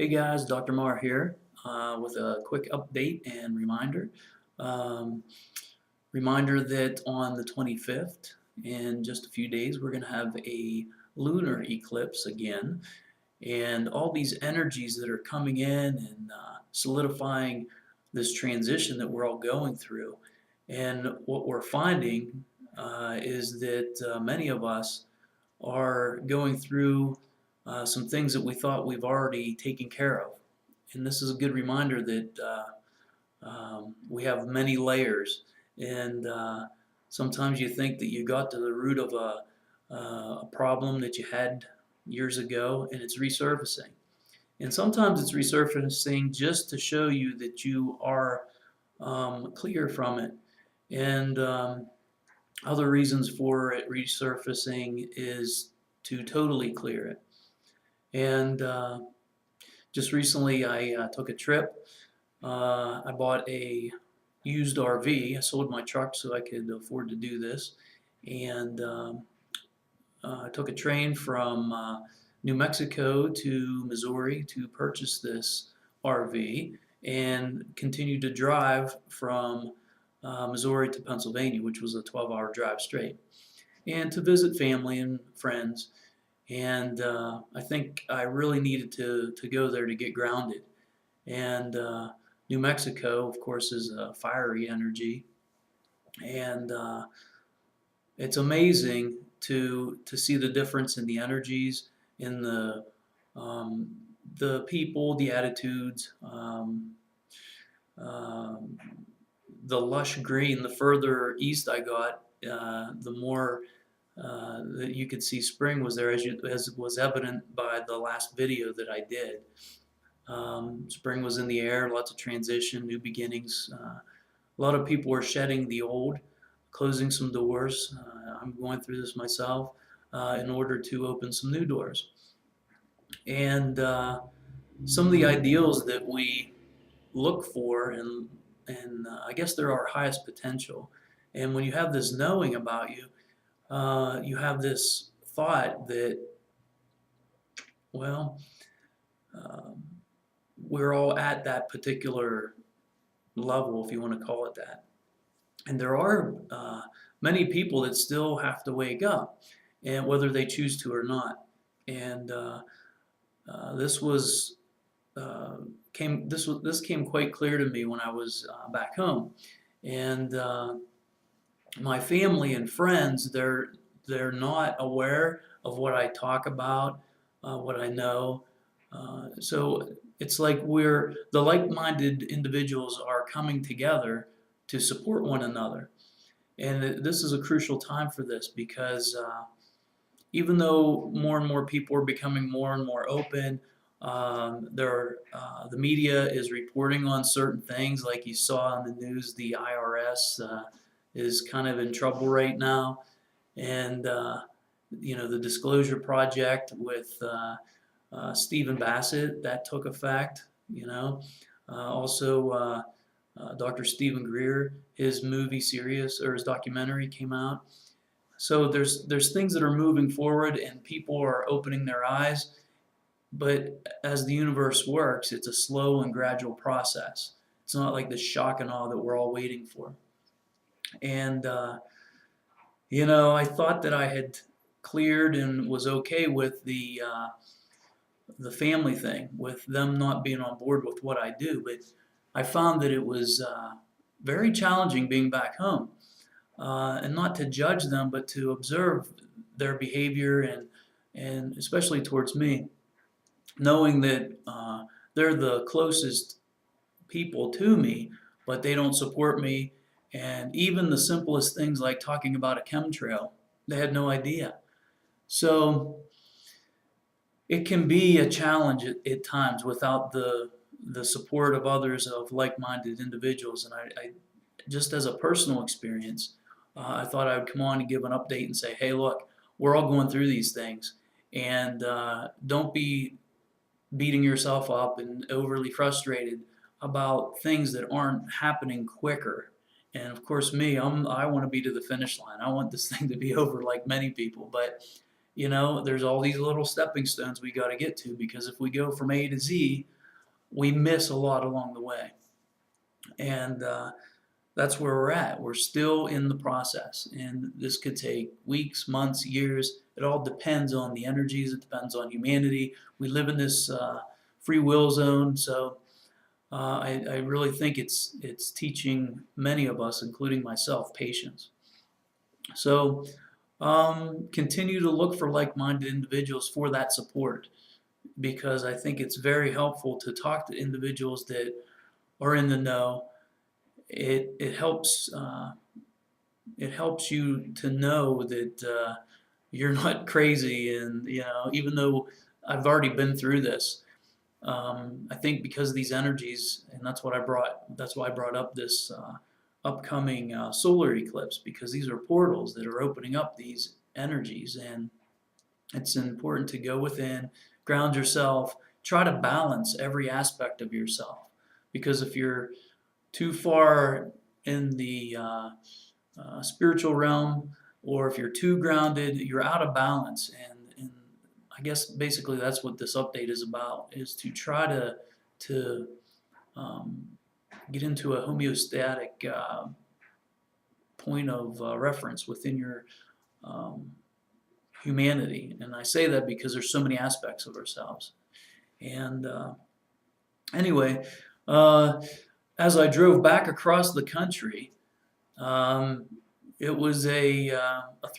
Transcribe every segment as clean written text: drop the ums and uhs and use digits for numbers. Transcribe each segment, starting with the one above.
Hey guys, Dr. Marra here with a quick update and reminder. Um, Reminder that on the 25th, in just a few days, we're going to have a lunar eclipse again. And all these energies that are coming in and solidifying this transition that we're all going through. And what we're finding is that many of us are going through some things that we thought we've already taken care of. And this is a good reminder that we have many layers, and sometimes you think that you got to the root of a problem that you had years ago, and it's resurfacing. And sometimes it's resurfacing just to show you that you are clear from it. And other reasons for it resurfacing is to totally clear it. And just recently I took a trip. I bought a used RV. I sold my truck so I could afford to do this. And I took a train from New Mexico to Missouri to purchase this RV and continued to drive from Missouri to Pennsylvania, which was a 12-hour drive straight, and to visit family and friends. And I think I really needed to go there to get grounded. And New Mexico, of course, is a fiery energy, and it's amazing to see the difference in the energies, in the people, the attitudes, the lush green. The further east I got, the more that you could see spring was there, as was evident by the last video that I did. Spring was in the air, lots of transition, new beginnings. A lot of people were shedding the old, closing some doors. I'm going through this myself in order to open some new doors. And some of the ideals that we look for, and I guess they're our highest potential. And when you have this knowing about you, you have this thought that, well, we're all at that particular level, if you want to call it that. And there are many people that still have to wake up, and whether they choose to or not. And this came quite clear to me when I was back home. And my family and friends, they're not aware of what I talk about, what I know. So it's like the like-minded individuals are coming together to support one another. And this is a crucial time for this, because even though more and more people are becoming more and more open, the media is reporting on certain things. Like you saw in the news, the IRS is kind of in trouble right now. And the Disclosure Project with Stephen Bassett, that took effect. Also Dr. Stephen Greer, his movie series, or his documentary, came out. So there's things that are moving forward, and people are opening their eyes. But as the universe works, it's a slow and gradual process. It's not like the shock and awe that we're all waiting for. And I thought that I had cleared and was okay with the family thing, with them not being on board with what I do. But I found that it was very challenging being back home, and not to judge them, but to observe their behavior, and especially towards me, knowing that they're the closest people to me, but they don't support me. And even the simplest things like talking about a chemtrail, they had no idea. So it can be a challenge at times without the support of others, of like-minded individuals. And I just as a personal experience, I thought I would come on and give an update and say, hey, look, we're all going through these things, and don't be beating yourself up and overly frustrated about things that aren't happening quicker. And of course, I want to be to the finish line. I want this thing to be over, like many people. But there's all these little stepping stones we got to get to, because if we go from A to Z, we miss a lot along the way. And that's where we're at. We're still in the process, and this could take weeks, months, years. It all depends on the energies. It depends on humanity. We live in this free will zone, so I really think it's teaching many of us, including myself, patience. So continue to look for like-minded individuals for that support, because I think it's very helpful to talk to individuals that are in the know. It helps you to know that you're not crazy, and even though I've already been through this, I think because of these energies, and that's why I brought up this upcoming solar eclipse, because these are portals that are opening up these energies, and it's important to go within, ground yourself, try to balance every aspect of yourself, because if you're too far in the spiritual realm, or if you're too grounded, you're out of balance. And I guess basically that's what this update is about: is to try to um, get into a homeostatic point of reference within your um, humanity. And I say that because there's so many aspects of ourselves. And anyway, as I drove back across the country, um, it was a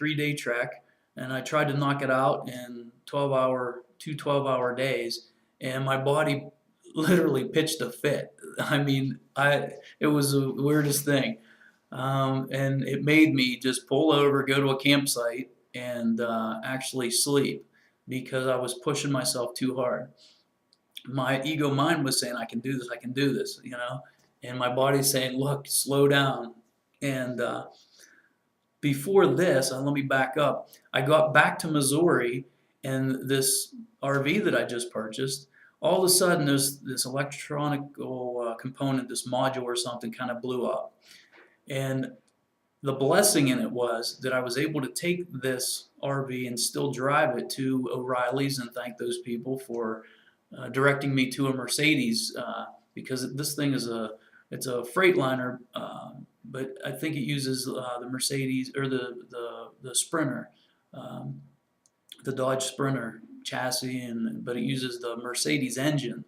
3-day trek, and I tried to knock it out in 12-hour days, and my body literally pitched a fit. I mean, it was the weirdest thing, and it made me just pull over, go to a campsite, and actually sleep, because I was pushing myself too hard. My ego mind was saying, I can do this, I can do this, and my body's saying, look, slow down. And before this, let me back up. I got back to Missouri, and this RV that I just purchased, all of a sudden this electronic component, this module or something, kind of blew up. And the blessing in it was that I was able to take this RV and still drive it to O'Reilly's and thank those people for directing me to a Mercedes, because this thing it's a Freightliner, but I think it uses the Mercedes, or the Sprinter, um, the Dodge Sprinter chassis, but it uses the Mercedes engine,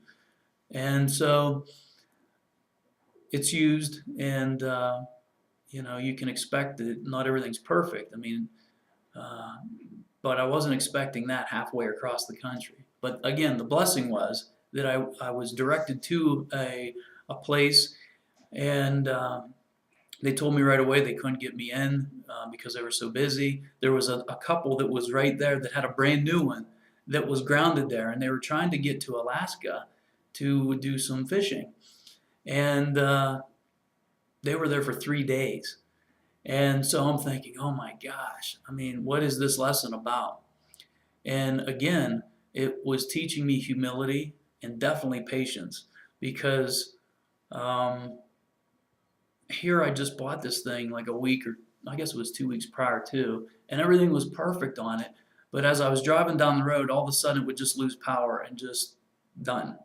and so it's used, and you can expect that not everything's perfect. I mean, uh, but I wasn't expecting that halfway across the country. But again, the blessing was that I was directed to a place, and they told me right away they couldn't get me in because they were so busy. There was a couple that was right there that had a brand new one that was grounded there, and they were trying to get to Alaska to do some fishing. And they were there for 3 days. And so I'm thinking, oh my gosh, I mean, what is this lesson about? And again, it was teaching me humility and definitely patience, because um, here I just bought this thing like a week, or I guess it was 2 weeks prior to, and everything was perfect on it. But as I was driving down the road, all of a sudden it would just lose power and just done.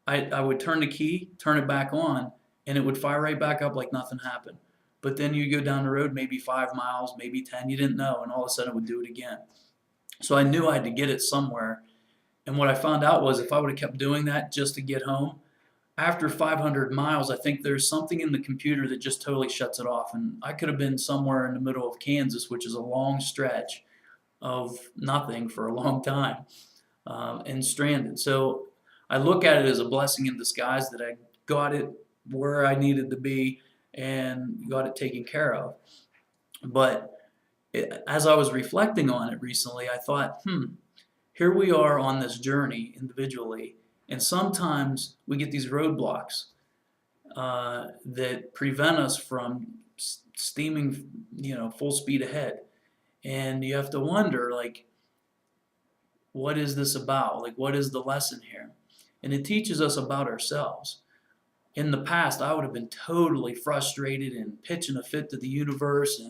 I would turn the key, turn it back on, and it would fire right back up like nothing happened. But then you go down the road maybe 5 miles, maybe 10, you didn't know, and all of a sudden it would do it again. So I knew I had to get it somewhere. And what I found out was, if I would have kept doing that just to get home, after 500 miles, I think there's something in the computer that just totally shuts it off. And I could have been somewhere in the middle of Kansas, which is a long stretch of nothing for a long time, and stranded. So I look at it as a blessing in disguise that I got it where I needed to be and got it taken care of. But as I was reflecting on it recently, I thought, here we are on this journey individually, and sometimes we get these roadblocks that prevent us from steaming, full speed ahead. And you have to wonder, like, what is this about? Like, what is the lesson here? And it teaches us about ourselves. In the past, I would have been totally frustrated and pitching a fit to the universe,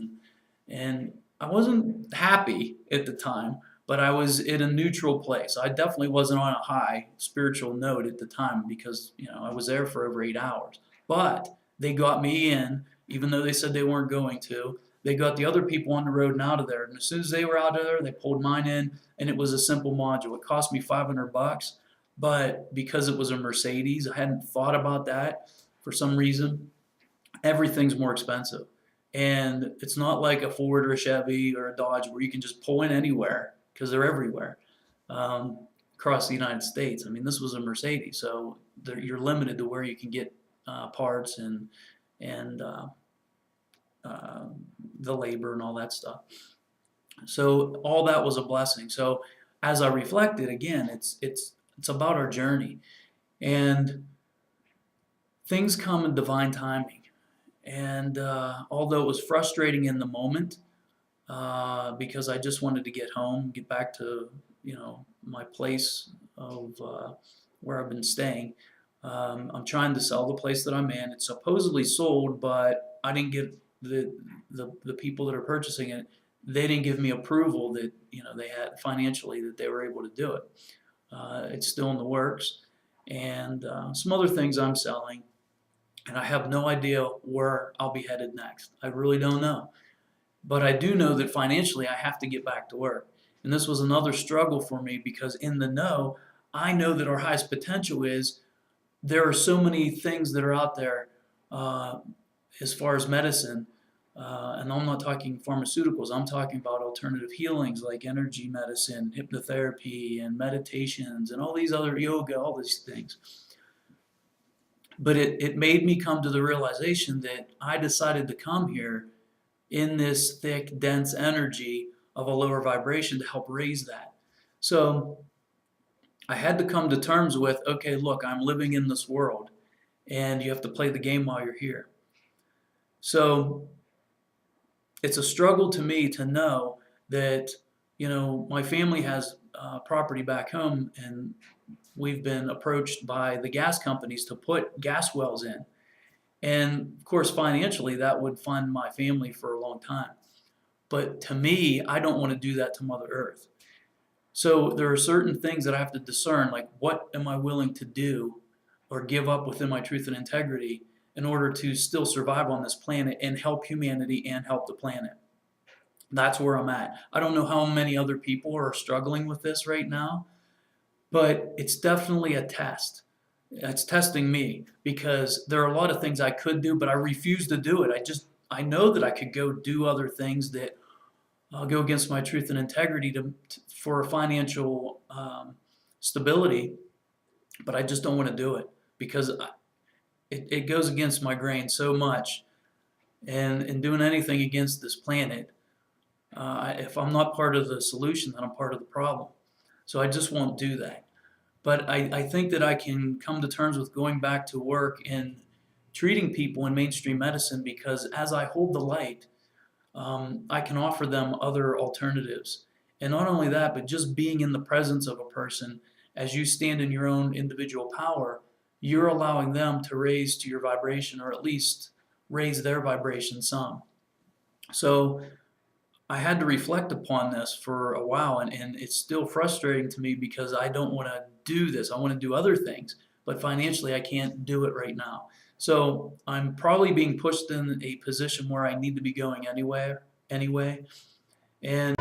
and I wasn't happy at the time, but I was in a neutral place. I definitely wasn't on a high spiritual note at the time because, I was there for over 8 hours. But they got me in, even though they said they weren't going to. They got the other people on the road and out of there. And as soon as they were out of there, they pulled mine in, and it was a simple module. It cost me $500, but because it was a Mercedes, I hadn't thought about that for some reason. Everything's more expensive. And it's not like a Ford or a Chevy or a Dodge where you can just pull in anywhere because they're everywhere across the United States. I mean, this was a Mercedes, so you're limited to where you can get parts and the labor and all that stuff. So all that was a blessing. So as I reflected, again, it's about our journey, and things come in divine timing. And although it was frustrating in the moment, because I just wanted to get home, get back to my place of where I've been staying. I'm trying to sell the place that I'm in. It's supposedly sold, but I didn't get the people that are purchasing it. They didn't give me approval that they had financially that they were able to do it. It's still in the works, and some other things I'm selling. And I have no idea where I'll be headed next. I really don't know. But I do know that financially I have to get back to work. And this was another struggle for me because in the know, I know that our highest potential is there are so many things that are out there as far as medicine. And I'm not talking pharmaceuticals. I'm talking about alternative healings like energy medicine, hypnotherapy, and meditations, and all these other yoga, all these things. But it made me come to the realization that I decided to come here in this thick, dense energy of a lower vibration to help raise that. So I had to come to terms with, okay, look, I'm living in this world, and you have to play the game while you're here. So it's a struggle to me to know that, my family has property back home, and we've been approached by the gas companies to put gas wells in. And of course, financially, that would fund my family for a long time. But to me, I don't want to do that to Mother Earth. So there are certain things that I have to discern, like what am I willing to do or give up within my truth and integrity in order to still survive on this planet and help humanity and help the planet. That's where I'm at. I don't know how many other people are struggling with this right now, but it's definitely a test. It's testing me because there are a lot of things I could do, but I refuse to do it. I know that I could go do other things that go against my truth and integrity for financial stability, but I just don't want to do it because it goes against my grain so much. And in doing anything against this planet, if I'm not part of the solution, then I'm part of the problem. So I just won't do that. But I think that I can come to terms with going back to work and treating people in mainstream medicine because as I hold the light, I can offer them other alternatives. And not only that, but just being in the presence of a person as you stand in your own individual power, you're allowing them to raise to your vibration or at least raise their vibration some. So I had to reflect upon this for a while, and it's still frustrating to me because I don't want to do this. I want to do other things, but financially I can't do it right now. So I'm probably being pushed in a position where I need to be going anyway. And